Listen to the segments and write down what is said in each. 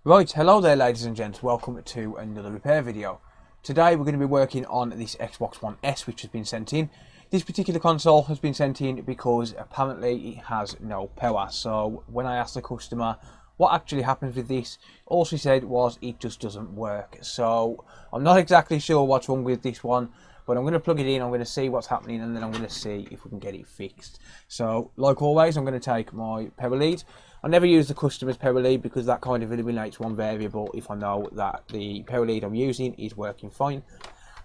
Right, hello there ladies and gents, welcome to another repair video. Today we're going to be working on this Xbox One S which has been sent in. This particular console has been sent in because apparently it has no power. So when I asked the customer what actually happens with this, all she said was it just doesn't work. So I'm not exactly sure what's wrong with this one, but I'm going to plug it in, I'm going to see what's happening, and then I'm going to see if we can get it fixed. So like always, I'm going to take my power lead. I never use the customer's power lead because that kind of eliminates one variable if I know that the power lead I'm using is working fine.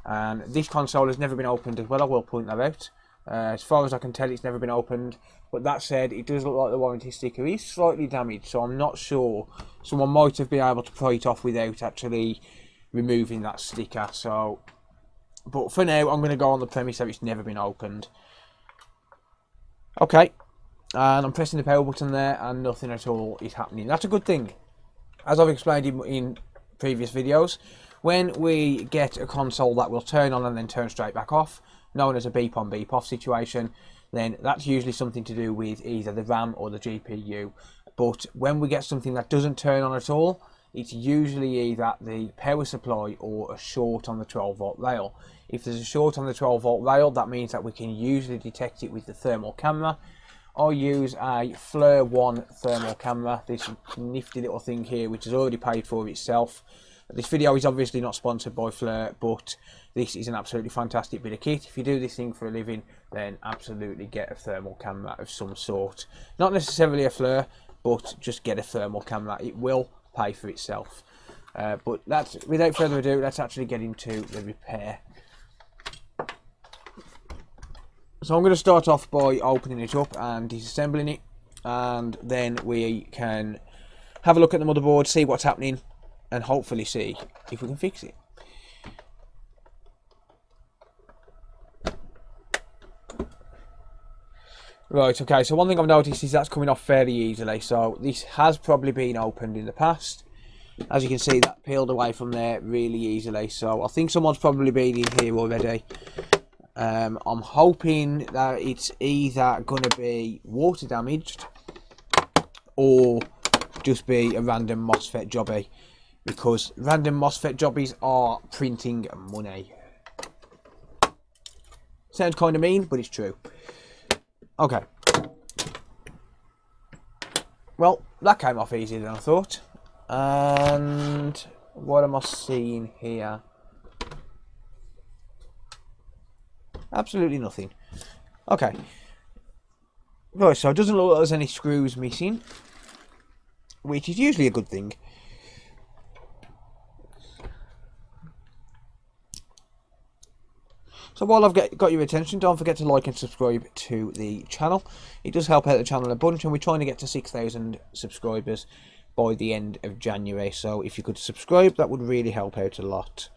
And this console has never been opened as well, I will point that out. As far as I can tell, it's never been opened. But that said, it does look like the warranty sticker is slightly damaged, so I'm not sure. Someone might have been able to pry it off without actually removing that sticker. So, but for now, I'm going to go on the premise that it's never been opened. Okay. And I'm pressing the power button there and nothing at all is happening. That's a good thing. As I've explained in previous videos, when we get a console that will turn on and then turn straight back off, known as a beep on beep off situation, then that's usually something to do with either the RAM or the GPU. But when we get something that doesn't turn on at all, it's usually either the power supply or a short on the 12-volt rail. If there's a short on the 12-volt rail, that means that we can usually detect it with the thermal camera. I use a Flare 1 thermal camera, this nifty little thing here, which has already paid for itself. This video is obviously not sponsored by Flare, but this is an absolutely fantastic bit of kit. If you do this thing for a living, then absolutely get a thermal camera of some sort. Not necessarily a Flare, but just get a thermal camera. It will pay for itself. But without further ado, let's actually get into the repair. So I'm going to start off by opening it up and disassembling it, and then we can have a look at the motherboard, see what's happening, and hopefully see if we can fix it. Right, okay, so one thing I've noticed is that's coming off fairly easily, so this has probably been opened in the past. As you can see, that peeled away from there really easily, so I think someone's probably been in here already. I'm hoping that it's either going to be water damaged or just be a random MOSFET jobby, because random MOSFET jobbies are printing money. Sounds kind of mean, but it's true. Okay. Well, that came off easier than I thought. And what am I seeing here? Absolutely nothing. Okay. Right, so it doesn't look like there's any screws missing, which is usually a good thing. So while I've got your attention, don't forget to like and subscribe to the channel. It does help out the channel a bunch, and we're trying to get to 6,000 subscribers by the end of January. So if you could subscribe, that would really help out a lot.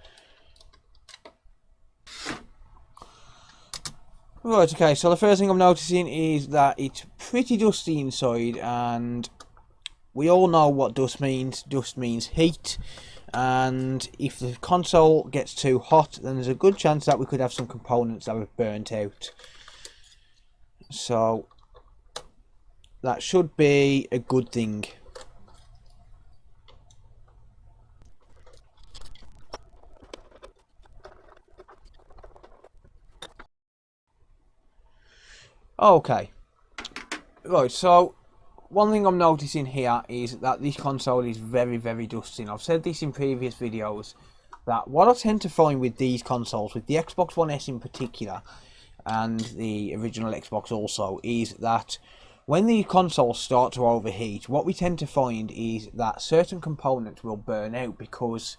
Right, okay, so the first thing I'm noticing is that it's pretty dusty inside, and we all know what dust means. Dust means heat, and if the console gets too hot, then there's a good chance that we could have some components that have burnt out. So that should be a good thing. Okay, right, so one thing I'm noticing here is that this console is very, very dusty. I've said this in previous videos, that what I tend to find with these consoles, with the Xbox One S in particular, and the original Xbox also, is that when the consoles start to overheat, what we tend to find is that certain components will burn out, because,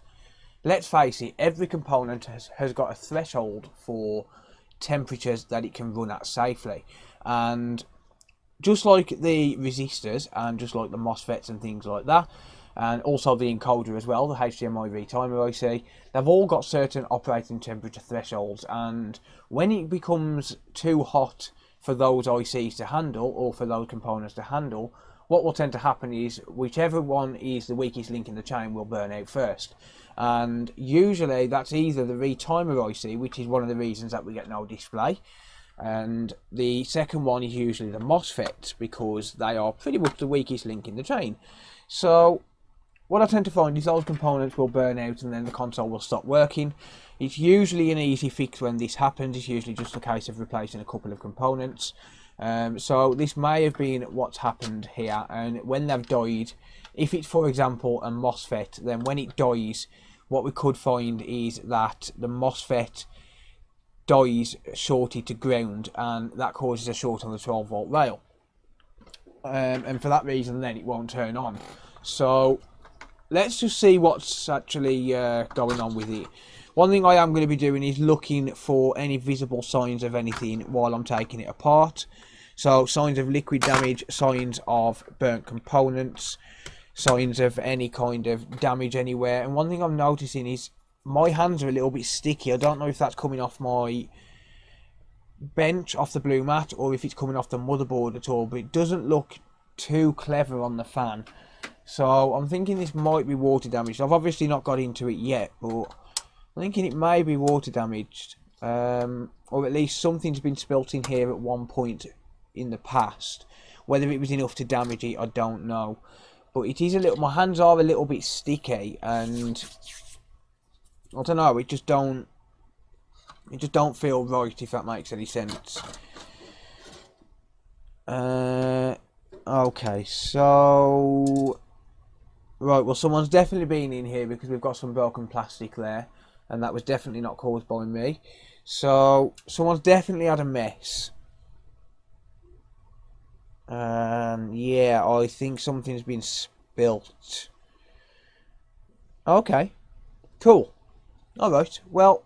let's face it, every component has got a threshold for temperatures that it can run at safely. And just like the resistors and just like the MOSFETs and things like that, and also the encoder as well, the HDMI retimer IC, they've all got certain operating temperature thresholds, and when it becomes too hot for those ICs to handle, or for those components to handle, what will tend to happen is whichever one is the weakest link in the chain will burn out first. And usually that's either the retimer IC, which is one of the reasons that we get no display, and the second one is usually the MOSFETs, because they are pretty much the weakest link in the chain. So what I tend to find is those components will burn out and then the console will stop working. It's usually an easy fix when this happens. It's usually just a case of replacing a couple of components. So this may have been what's happened here, and when they've died, if it's for example a MOSFET, then when it dies, what we could find is that the MOSFET dies shorted to ground, and that causes a short on the 12 volt rail, and for that reason then it won't turn on. So let's just see what's actually going on with it. One thing I am going to be doing is looking for any visible signs of anything while I'm taking it apart. So signs of liquid damage, signs of burnt components, signs of any kind of damage anywhere. And one thing I'm noticing is my hands are a little bit sticky. I don't know if that's coming off my bench, off the blue mat, or if it's coming off the motherboard at all, but it doesn't look too clever on the fan. So I'm thinking this might be water damaged. I've obviously not got into it yet, but I'm thinking it may be water damaged, or at least something's been spilt in here at one point in the past. Whether it was enough to damage it, I don't know. But it is a little. My hands are a little bit sticky, and I don't know. It just don't feel right, if that makes any sense. Okay, so right. Well, someone's definitely been in here because we've got some broken plastic there. And that was definitely not caused by me. So someone's definitely had a mess. Yeah, I think something's been spilt. Okay, cool. Alright, well,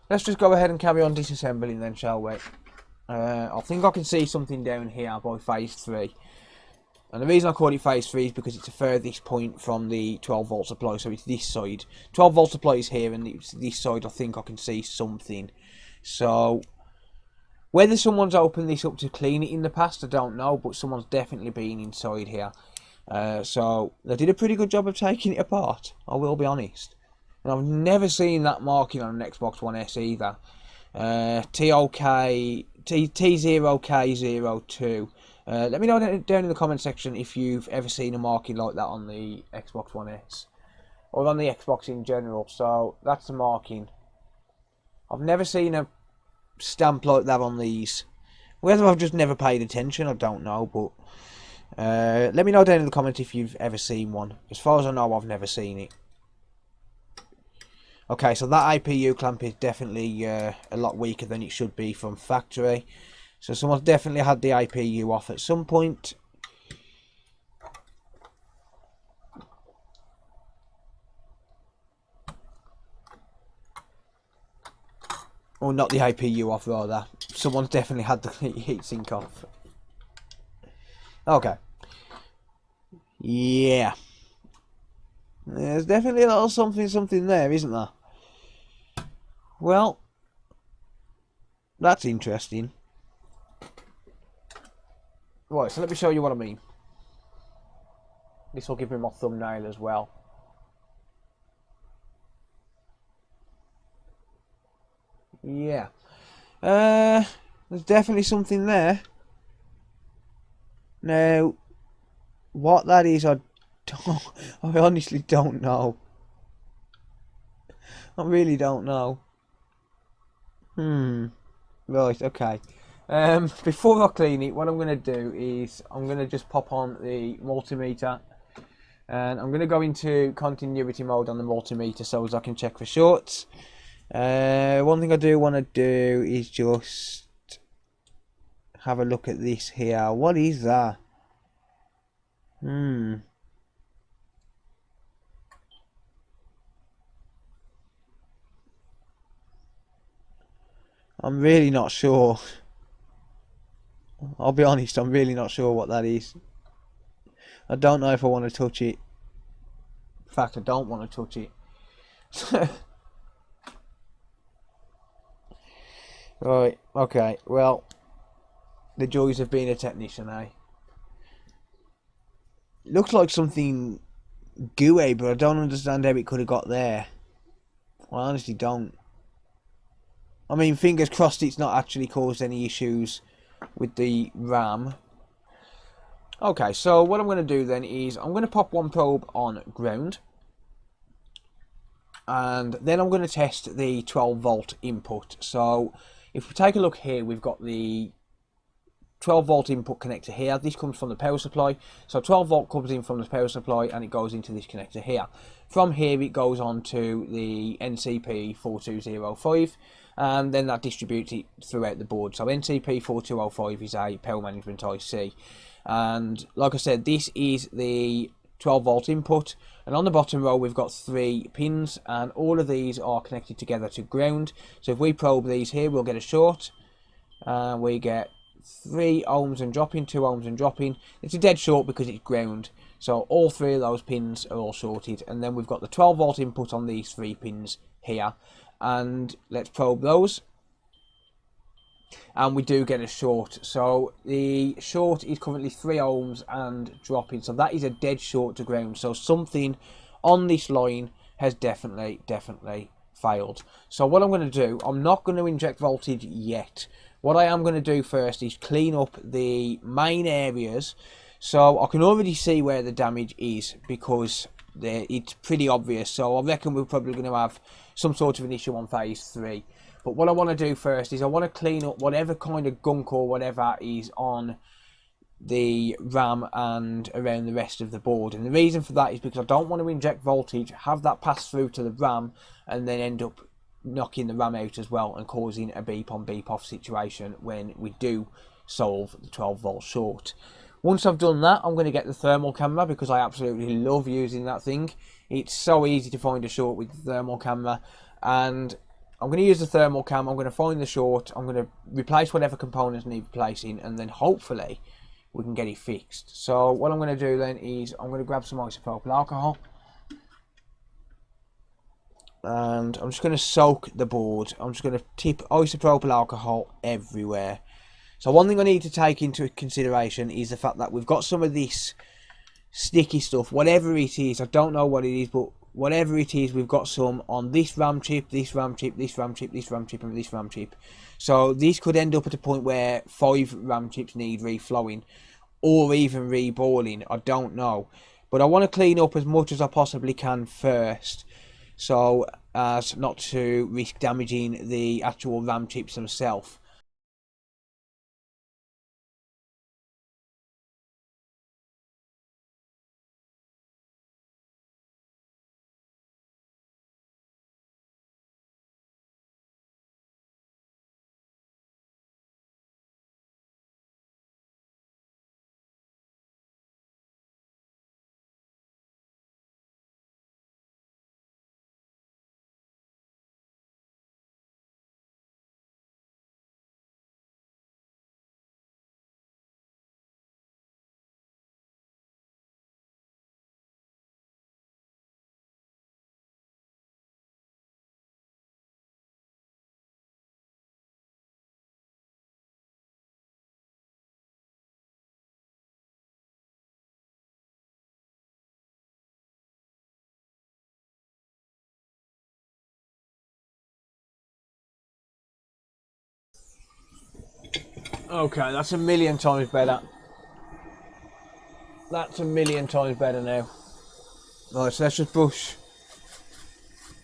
let's just go ahead and carry on disassembling then, shall we? I think I can see something down here by phase 3. And the reason I call it phase 3 is because it's the furthest point from the 12 volt supply, so it's this side. 12 volt supply is here, and it's this side I think I can see something. So, whether someone's opened this up to clean it in the past, I don't know, but someone's definitely been inside here. So, they did a pretty good job of taking it apart, I will be honest. And I've never seen that marking on an Xbox One S either. T0K02. Let me know down in the comment section if you've ever seen a marking like that on the Xbox One S, or on the Xbox in general. So that's the marking. I've never seen a stamp like that on these. Whether I've just never paid attention, I don't know. But let me know down in the comments if you've ever seen one. As far as I know, I've never seen it. Okay, so that IPU clamp is definitely a lot weaker than it should be from factory. So someone's definitely had the IPU off at some point. Or not the IPU off, rather. Someone's definitely had the heatsink off. Okay. Yeah. There's definitely a little something there, isn't there? Well, that's interesting. Right, so let me show you what I mean. This will give me my thumbnail as well. Yeah. There's definitely something there. Now, what that is, I honestly don't know. I really don't know. Right, okay. Before I clean it, what I'm going to do is I'm going to just pop on the multimeter, and I'm going to go into continuity mode on the multimeter so as I can check for shorts. One thing I do want to do is just have a look at this here. What is that? I'm really not sure. I'll be honest, I'm really not sure what that is. I don't know if I want to touch it. In fact, I don't want to touch it. Right, okay, well, the joys of being a technician, eh? Looks like something gooey, but I don't understand how it could have got there. I honestly don't. I mean, fingers crossed it's not actually caused any issues with the RAM. Okay, so what I'm going to do then is I'm going to pop one probe on ground. And then I'm going to test the 12 volt input. So if we take a look here, we've got the 12 volt input connector here. This comes from the power supply. So 12 volt comes in from the power supply and it goes into this connector here. From here it goes on to the NCP 4205 and then that distributes it throughout the board. So NCP 4205 is a power management IC. And like I said, this is the 12 volt input, and on the bottom row we've got 3 pins and all of these are connected together to ground. So if we probe these here, we'll get a short and we get 3 ohms and dropping, 2 ohms and dropping. It's a dead short because it's ground, so all 3 of those pins are all shorted. And then we've got the 12 volt input on these 3 pins here, and let's probe those. And we do get a short. So the short is currently 3 ohms and dropping, so that is a dead short to ground. So something on this line has definitely failed. So what I'm going to do, I'm not going to inject voltage yet. What I am going to do first is clean up the main areas, so I can already see where the damage is because it's pretty obvious. So I reckon we're probably going to have some sort of an issue on phase 3. But what I want to do first is I want to clean up whatever kind of gunk or whatever is on the RAM and around the rest of the board. And the reason for that is because I don't want to inject voltage, have that pass through to the RAM, and then end up knocking the RAM out as well and causing a beep on beep off situation when we do solve the 12 volt short. Once I've done that, I'm going to get the thermal camera because I absolutely love using that thing. It's so easy to find a short with the thermal camera, and I'm going to use the thermal cam. I'm going to find the short, I'm going to replace whatever components need replacing, and then hopefully we can get it fixed. So what I'm going to do then is I'm going to grab some isopropyl alcohol and I'm just going to soak the board. I'm just going to tip isopropyl alcohol everywhere. So one thing I need to take into consideration is the fact that we've got some of this sticky stuff, whatever it is. I don't know what it is, but whatever it is, we've got some on this RAM chip, this RAM chip, this RAM chip, this RAM chip, and this RAM chip. So this could end up at a point where 5 RAM chips need reflowing or even reboiling. I don't know, but I want to clean up as much as I possibly can first, so as not to risk damaging the actual RAM chips themselves. Okay, that's a million times better. That's a million times better now. Right, so let's just brush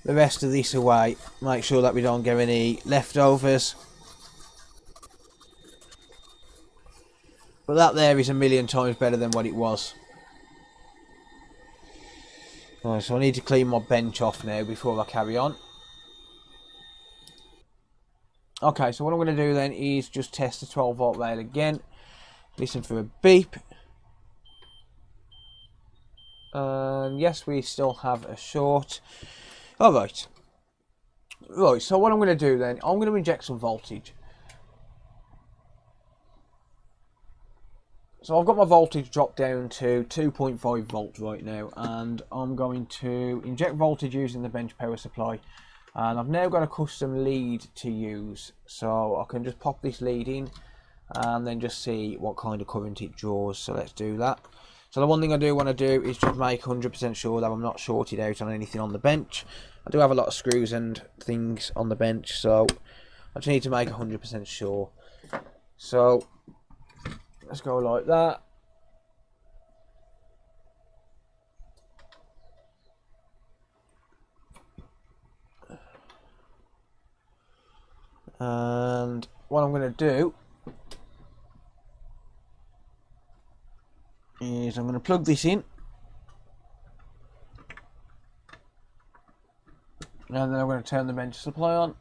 the rest of this away. Make sure that we don't get any leftovers. But that there is a million times better than what it was. Right, so I need to clean my bench off now before I carry on. Okay, so what I'm going to do then is just test the 12 volt rail again. Listen for a beep. And yes, we still have a short. Alright. Right, so what I'm going to do then, I'm going to inject some voltage. So I've got my voltage dropped down to 2.5 volts right now, and I'm going to inject voltage using the bench power supply. And I've now got a custom lead to use, so I can just pop this lead in and then just see what kind of current it draws. So let's do that. So the one thing I do want to do is just make 100% sure that I'm not shorted out on anything on the bench. I do have a lot of screws and things on the bench, so I just need to make 100% sure. So let's go like that. what I'm going to do is I'm going to plug this in, and then I'm going to turn the main supply on,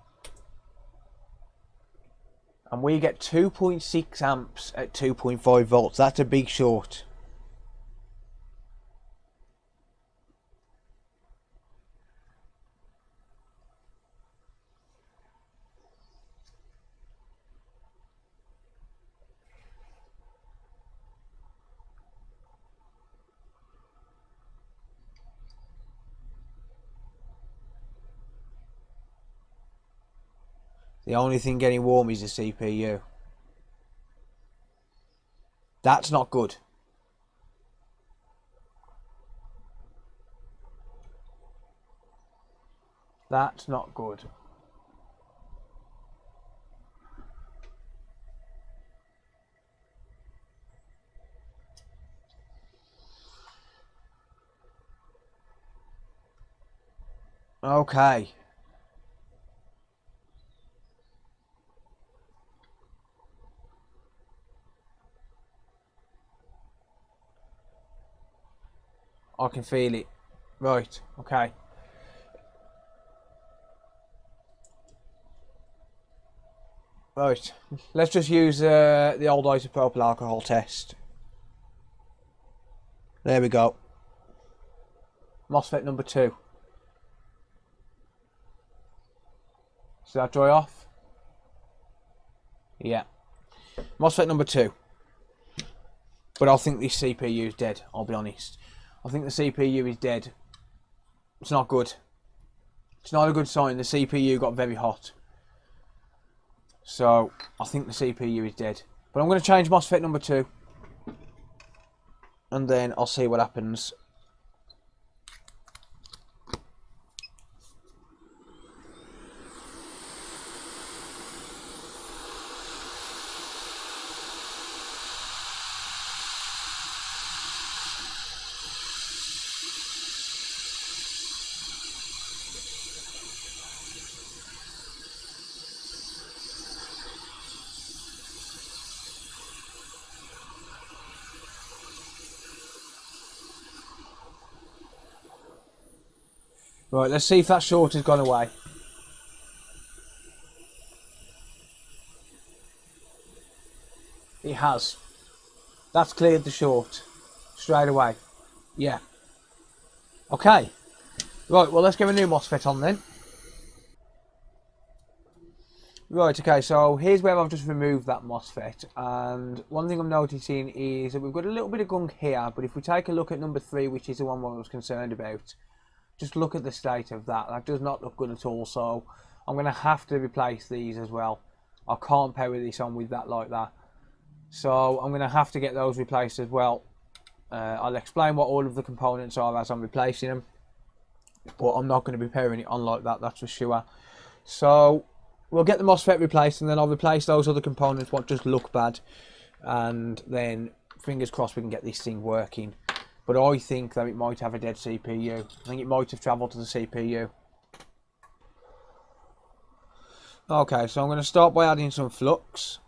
and we get 2.6 amps at 2.5 volts. That's a big short. The only thing getting warm is the CPU. That's not good. That's not good. Okay. I can feel it. Right, okay. Right, let's just use the old isopropyl alcohol test. There we go. MOSFET number 2. Does that dry off? Yeah. MOSFET number 2. But I think this CPU is dead, I'll be honest. I think the CPU is dead. It's not good. It's not a good sign. The CPU got very hot. So, I think the CPU is dead. But I'm going to change MOSFET number 2. And then I'll see what happens. Right, let's see if that short has gone away. It has. That's cleared the short straight away. Yeah. Okay. Right, well, let's get a new MOSFET on then. Right, okay, so here's where I've just removed that MOSFET, and one thing I'm noticing is that we've got a little bit of gunk here, but if we take a look at number 3, which is the one I was concerned about, just look at the state of that. That does not look good at all, so I'm going to have to replace these as well. I can't power this on with that like that. So I'm going to have to get those replaced as well. I'll explain what all of the components are as I'm replacing them, but I'm not going to be powering it on like that, that's for sure. So we'll get the MOSFET replaced, and then I'll replace those other components what just look bad, and then fingers crossed we can get this thing working. But I think that it might have a dead CPU. I think it might have travelled to the CPU. Okay, so I'm going to start by adding some flux.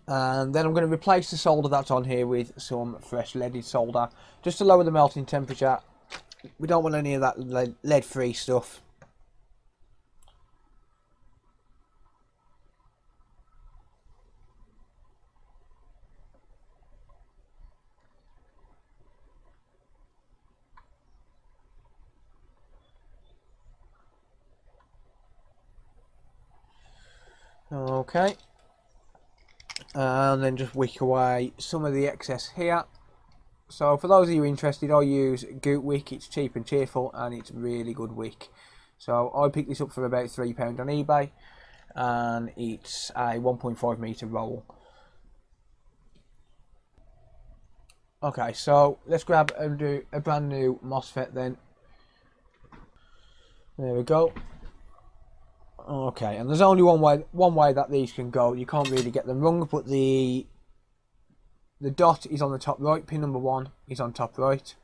And then I'm going to replace the solder that's on here with some fresh leaded solder, just to lower the melting temperature. We don't want any of that lead-free stuff. Okay. And then just wick away some of the excess here. So for those of you interested, I use Goot Wick. It's cheap and cheerful, and it's really good wick. So I picked this up for about £3 on eBay, and it's a 1.5 metre roll. Okay, so let's grab a brand new MOSFET then. There we go. Okay, and there's only one way that these can go. You can't really get them wrong, but the dot is on the top right, pin number 1 is on top right.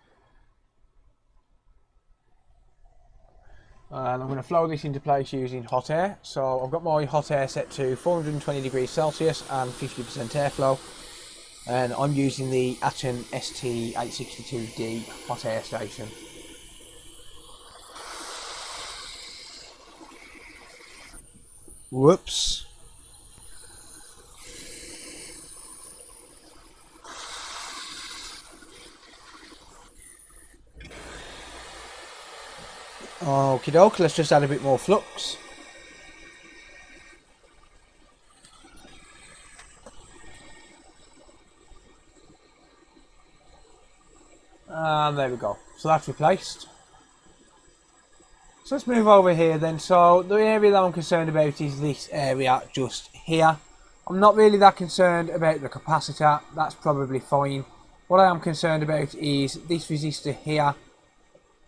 And I'm going to flow this into place using hot air. So I've got my hot air set to 420 degrees Celsius and 50% airflow. And I'm using the Atten ST862D hot air station. Whoops. Okie doke, let's just add a bit more flux. And there we go. So that's replaced. So let's move over here then. So the area that I'm concerned about is this area just here. I'm not really that concerned about the capacitor. That's probably fine. What I am concerned about is this resistor here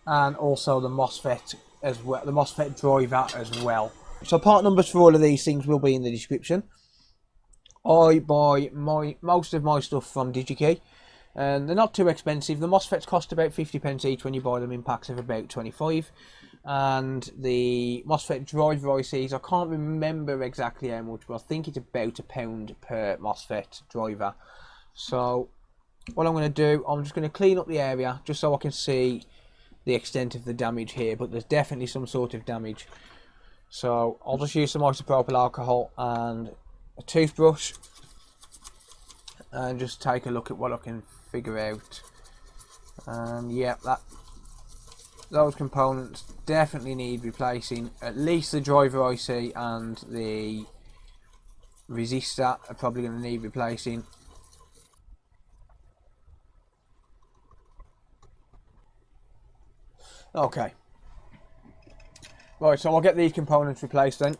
and also the MOSFET as well, the MOSFET driver as well. So part numbers for all of these things will be in the description. I buy most of my stuff from DigiKey, and they're not too expensive. The MOSFETs cost about 50p each when you buy them in packs of about 25, and the MOSFET driver ICs, I can't remember exactly how much, but I think it's about £1 per MOSFET driver. So what I'm going to do, I'm just going to clean up the area just so I can see the extent of the damage here, but there's definitely some sort of damage. So I'll just use some isopropyl alcohol and a toothbrush and just take a look at what I can figure out. And yeah, those components definitely need replacing. At least the driver IC and the resistor are probably going to need replacing. Okay. Right, so I'll get these components replaced then.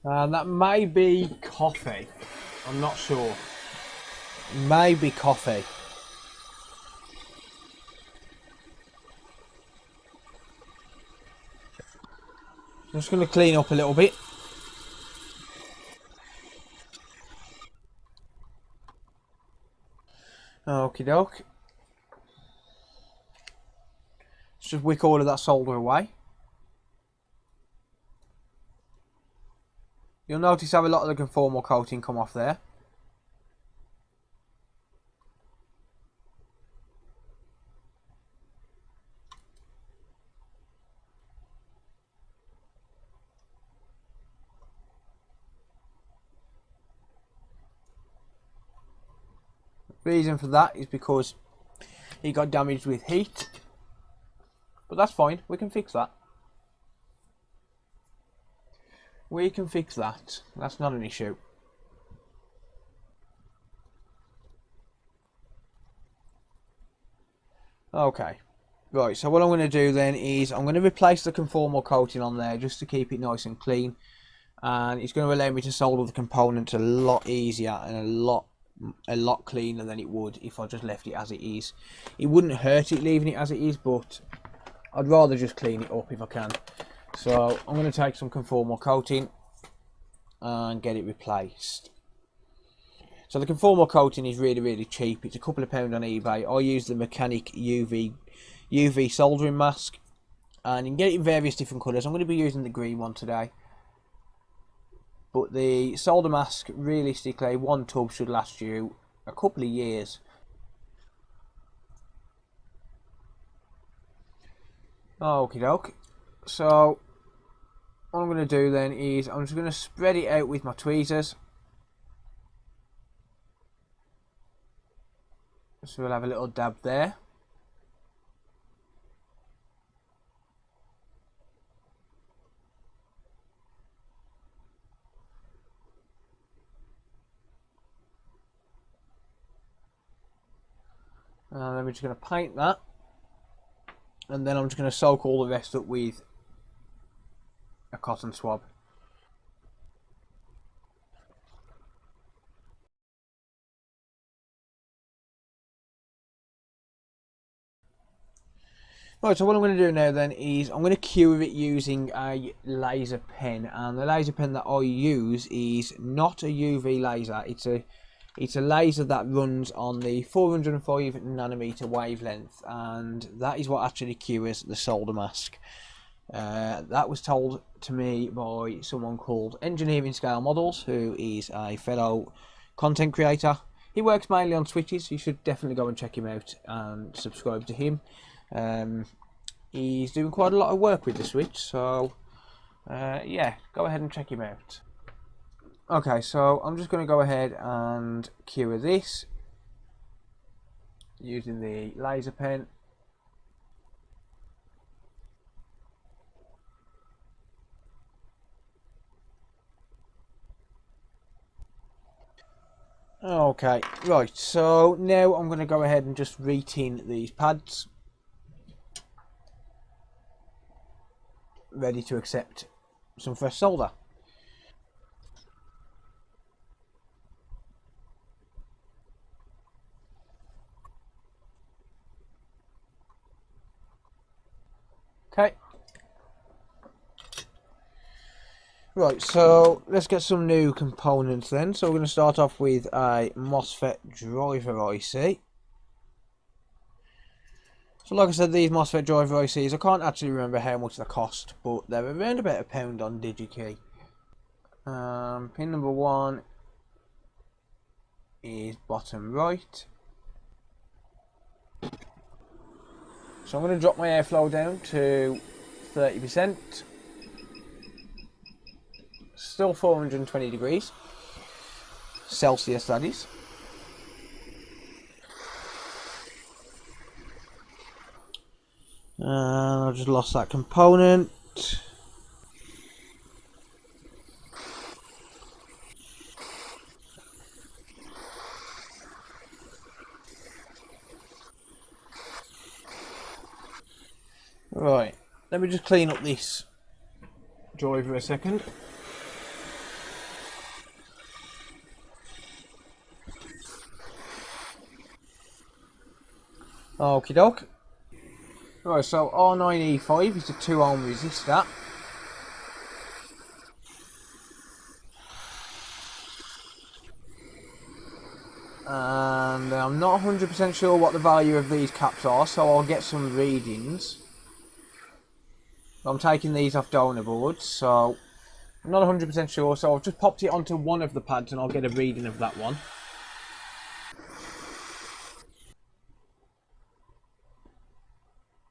And that may be coffee. I'm not sure. Maybe coffee. I'm just going to clean up a little bit. Okie doke. Let's just wick all of that solder away. You'll notice how a lot of the conformal coating come off there. The reason for that is because it got damaged with heat, but that's fine, we can fix that. We can fix that, that's not an issue. Okay, right, so what I'm going to do then is I'm going to replace the conformal coating on there just to keep it nice and clean, and it's going to allow me to solder the components a lot easier and a lot cleaner than it would if I just left it as it is. It wouldn't hurt it leaving it as it is, but I'd rather just clean it up if I can. So I'm going to take some conformal coating and get it replaced. So the conformal coating is really cheap. It's a couple of pounds on eBay. I use the Mechanic UV soldering mask, and you can get it in various different colours. I'm going to be using the green one today. But the solder mask, realistically, one tub should last you a couple of years. Okie doke. So what I'm going to do then is I'm just going to spread it out with my tweezers. So we'll have a little dab there. And then we're just going to paint that. And then I'm just going to soak all the rest up with a cotton swab. Right, so what I'm going to do now then is I'm going to cure it using a laser pen, and the laser pen that I use is not a UV laser. It's It's a laser that runs on the 405 nanometer wavelength, and that is what actually cures the solder mask. That was told to me by someone called Engineering Scale Models, who is a fellow content creator. He works mainly on switches. You should definitely go and check him out and subscribe to him. He's doing quite a lot of work with the switch, so yeah, go ahead and check him out. Okay, so I'm just going to go ahead and cure this using the laser pen. Okay, right, so now I'm going to go ahead and just retin these pads, ready to accept some fresh solder. Okay. Right, so let's get some new components then. So we're going to start off with a MOSFET driver IC. So like I said, these MOSFET driver ICs, I can't actually remember how much they cost, but they're around about £1 on DigiKey. Pin number 1 is bottom right. So I'm going to drop my airflow down to 30%. Still 420 degrees Celsius, that is. I've just lost that component. Right, let me just clean up this driver a second. Okie doke. Right, so R9E5 is a 2 ohm resistor. And I'm not 100% sure what the value of these caps are, so I'll get some readings. I'm taking these off donor boards, so I'm not 100% sure, so I've just popped it onto one of the pads and I'll get a reading of that one.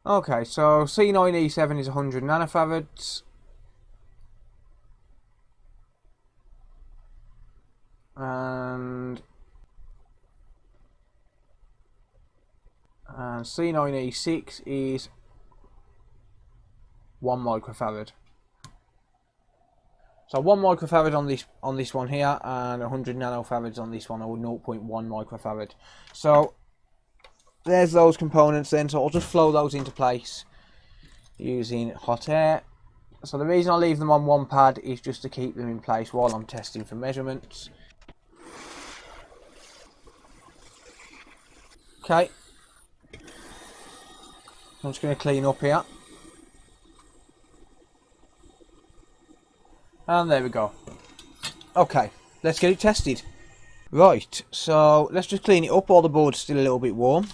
Okay, so C9E7 is 100 nanofarads. And C9E6 is 1 microfarad. So 1 microfarad on this one here, and 100 nanofarads on this one, or 0.1 microfarad. So there's those components then, so I'll just flow those into place using hot air. So the reason I leave them on one pad is just to keep them in place while I'm testing for measurements. Okay, I'm just going to clean up here. And there we go. Okay, let's get it tested. Right, so let's just clean it up while the board's still a little bit warm.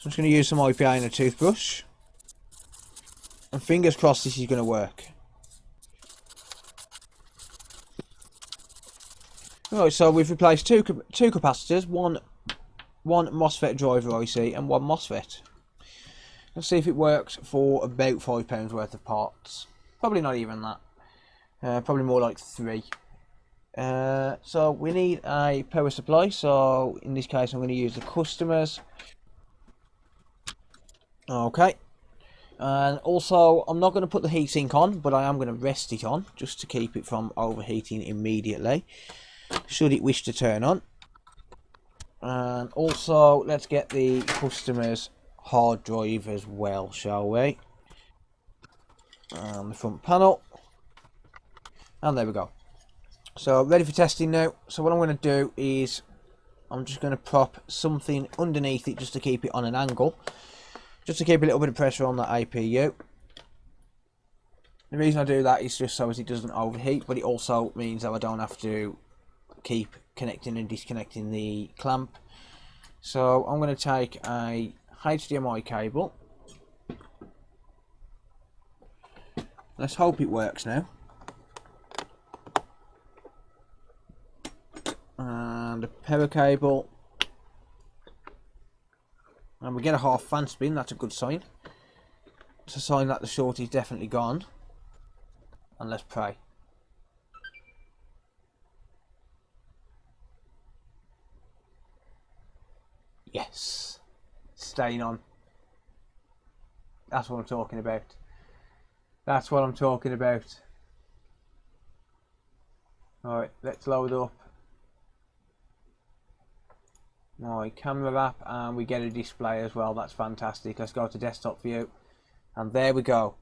I'm just going to use some IPA and a toothbrush. And fingers crossed this is going to work. Right, so we've replaced two capacitors, one MOSFET driver IC and one MOSFET. Let's see if it works for about £5 worth of parts. Probably not even that. Probably more like 3. So we need a power supply, so in this case I'm going to use the customer's. Okay, and also I'm not going to put the heatsink on, but I am going to rest it on just to keep it from overheating immediately should it wish to turn on. And also let's get the customer's hard drive as well, shall we? And the front panel, and there we go. So ready for testing now. So what I'm going to do is I'm just going to prop something underneath it just to keep it on an angle, just to keep a little bit of pressure on that APU. The reason I do that is just so as it doesn't overheat, but it also means that I don't have to keep connecting and disconnecting the clamp. So I'm going to take a HDMI cable. Let's hope it works now. And a power cable. And we get a half fan spin, that's a good sign. It's a sign that the short is definitely gone. And let's pray. Yes. Staying on. That's what I'm talking about. That's what I'm talking about. Alright, let's load up my camera app and we get a display as well. That's fantastic. Let's go to desktop view. And there we go.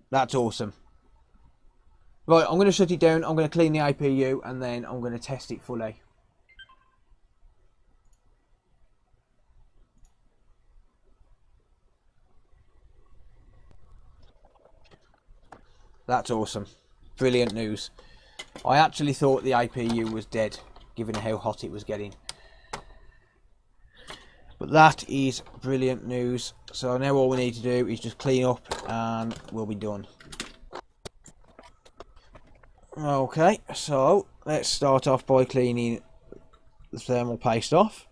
That's awesome. Right, I'm going to shut it down. I'm going to clean the APU and then I'm going to test it fully. That's awesome. Brilliant news. I actually thought the APU was dead, given how hot it was getting. But that is brilliant news. So now all we need to do is just clean up and we'll be done. Okay, so let's start off by cleaning the thermal paste off.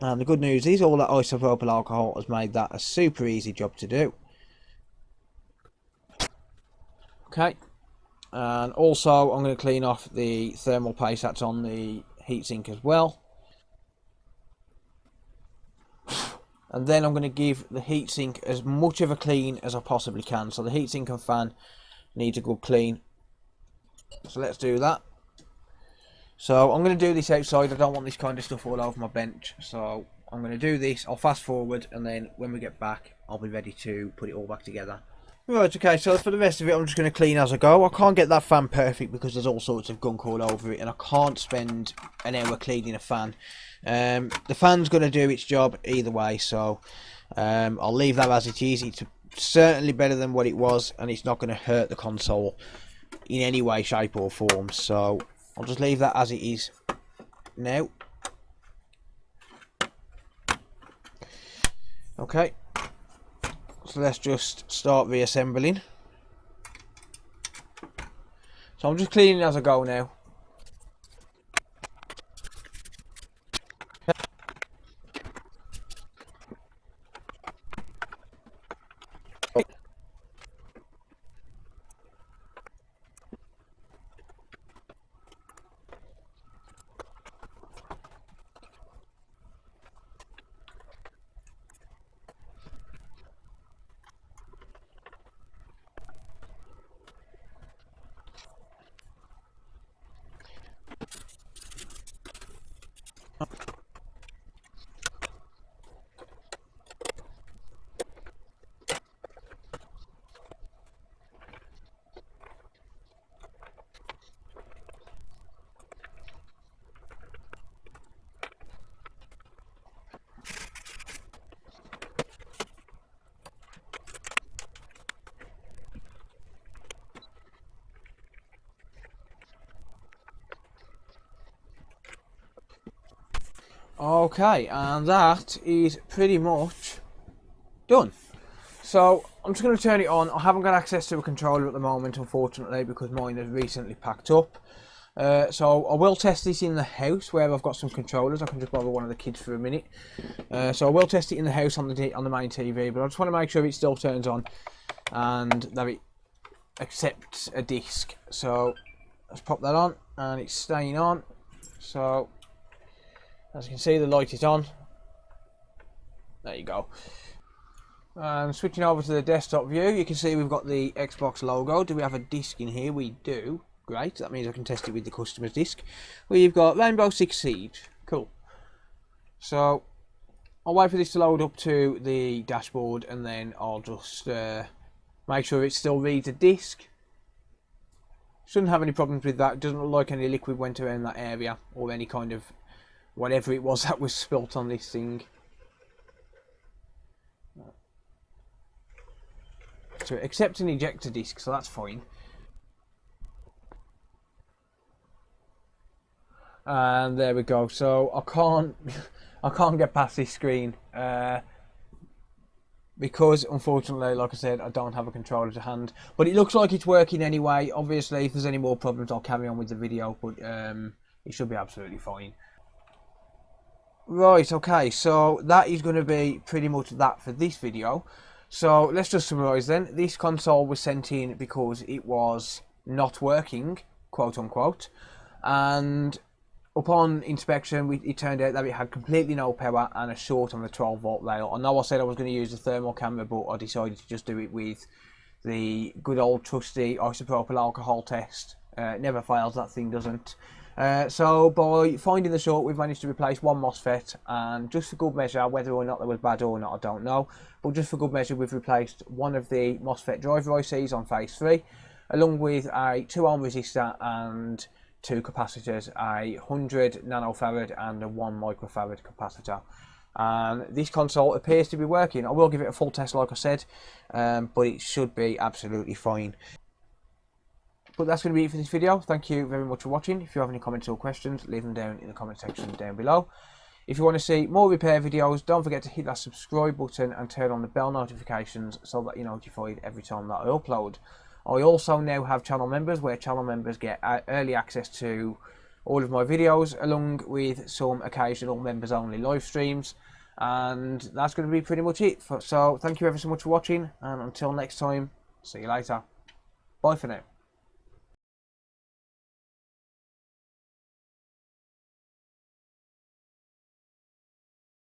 And the good news is all that isopropyl alcohol has made that a super easy job to do. Okay, and also I'm going to clean off the thermal paste that's on the heatsink as well. And then I'm going to give the heatsink as much of a clean as I possibly can. So the heatsink and fan needs a good clean. So let's do that. So I'm going to do this outside. I don't want this kind of stuff all over my bench. So I'm going to do this. I'll fast forward and then when we get back, I'll be ready to put it all back together. Right, okay, so for the rest of it, I'm just going to clean as I go. I can't get that fan perfect because there's all sorts of gunk all over it, and I can't spend an hour cleaning a fan. The fan's going to do its job either way, so I'll leave that as it is. It's certainly better than what it was, and it's not going to hurt the console in any way, shape or form. So I'll just leave that as it is now. Okay. So let's just start reassembling. So I'm just cleaning as I go now. Okay, and that is pretty much done. So I'm just going to turn it on. I haven't got access to a controller at the moment, unfortunately, because mine has recently packed up. So I will test this in the house where I've got some controllers. I can just bother one of the kids for a minute. So I will test it in the house on the main TV, but I just want to make sure it still turns on and that it accepts a disc. So let's pop that on, and it's staying on. So as you can see, the light is on. There you go. And switching over to the desktop view, you can see we've got the Xbox logo. Do we have a disc in here? We do. Great, that means I can test it with the customer's disc. We've got Rainbow Six Siege. Cool. So I'll wait for this to load up to the dashboard and then I'll just make sure it still reads a disc. Shouldn't have any problems with that. It doesn't look like any liquid went around that area or any kind of whatever it was that was spilt on this thing. So accept an ejector disc, so that's fine. And there we go. So I can't I can't get past this screen because unfortunately, like I said, I don't have a controller to hand. But it looks like it's working anyway. Obviously, if there's any more problems, I'll carry on with the video, but it should be absolutely fine. Right, okay, so that is going to be pretty much that for this video. So let's just summarise then. This console was sent in because it was not working, quote unquote, and upon inspection it turned out that it had completely no power and a short on the 12-volt rail. I know I said I was going to use the thermal camera, but I decided to just do it with the good old trusty isopropyl alcohol test. Never fails, that thing doesn't. So by finding the short, we've managed to replace one MOSFET, and just for good measure, whether or not that was bad or not, I don't know, but just for good measure, we've replaced one of the MOSFET driver ICs on phase 3, along with a 2 ohm resistor and 2 capacitors, a 100 nanofarad and a 1 microfarad capacitor. And this console appears to be working. I will give it a full test like I said, but it should be absolutely fine. But that's going to be it for this video. Thank you very much for watching. If you have any comments or questions, leave them down in the comment section down below. If you want to see more repair videos, don't forget to hit that subscribe button and turn on the bell notifications so that you're notified every time that I upload. I also now have channel members, where channel members get early access to all of my videos, along with some occasional members only live streams. And that's going to be pretty much it. So thank you ever so much for watching, and until next time, see you later. Bye for now.